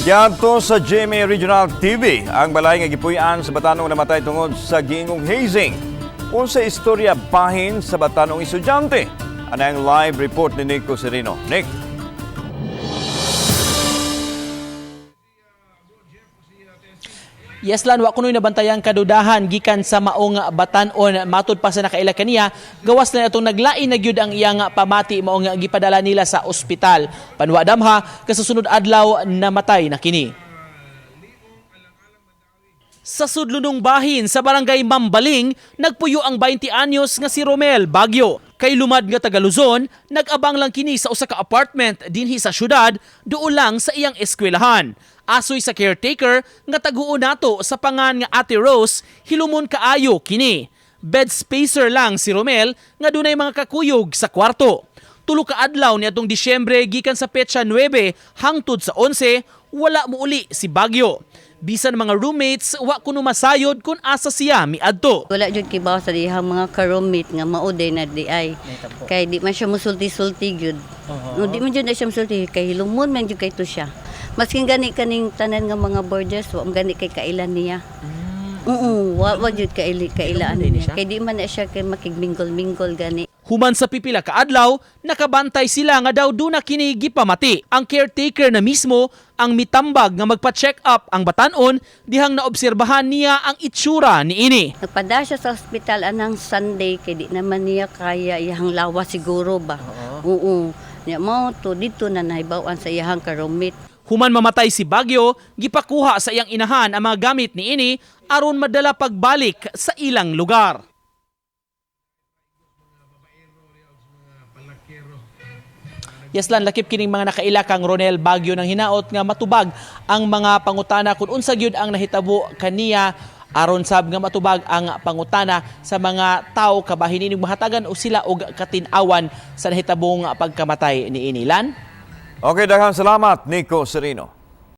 Yanto sa GMA Regional TV, ang balay nga gipuy-an sa batanong namatay tungod sa gingong hazing. Unsa istorya bahin sa batanong estudyante? Ano ang live report ni Nico Serino? Nick? Yeslan, wa kunoy nabantayan kadudahan gikan sa maong batan-on matud pa sa nakaila kaniya gawas na itong naglain na gyud ang iyang pamati maong gipadala nila sa ospital. Panwa damha kasusunod adlaw namatay na kini. Sa sudlunong bahin sa barangay Mambaling, nagpuyo ang 20 anyos nga si Romel Baguio. Kay lumad nga taga Luzon, nag-abang lang kini sa usa ka apartment dinhi sa syudad, duol lang sa iyang eskwelahan. Asoy sa caretaker nga taguo nato sa pangan nga Ate Rose, hilumon kaayo kini. Bed spacer lang si Romel nga dunay mga kakuyog sa kwarto. Tulo ka adlaw niadtong Disyembre gikan sa petsa 9 hangtod sa 11, wala mo uli si Baguio. Bisan mga roommates, wa kuno masayod kung asa siya miadto. Wala jud kibaw sa dihang mga ka-roommate nga mauday na di ay. Kay di man siya musulti-sulti jud. No, di man jud na siya musulti kay hilumon man jud kay to siya. Maskin gani kaning tanan nga mga borders, wa gani kay kailan niya. Wa jud kailaan niya. Kay di man na siya kay makigminggol-minggol gani. Human sa pipila ka adlaw, nakabantay sila nga daw duna kini gipamati. Ang caretaker na mismo ang mitambag nga magpa-check up ang batan-on dihang naobserbahan niya ang itsura niini. Nagpada siya sa ospital anang Sunday kay di naman niya kaya iyang lawas siguro ba. Oo. Nya mo to dito na nahibawan sa iyang ka-roommate. Human mamatay si Baguio, gipakuha sa iyang inahan ang mga gamit niini aron madala pagbalik sa ilang lugar. Yeslan, lakip kining mga nakaila kang Ronel Baguio nang hinaot nga matubag ang mga pangutana kung unsa gyud ang nahitabo kaniya aron sab nga matubag ang pangutana sa mga tawo kabahin ining mahatagan o sila og katin-awan sa nahitabong pagkamatay ni Inilan. Okay, daghang salamat, Nico Serino.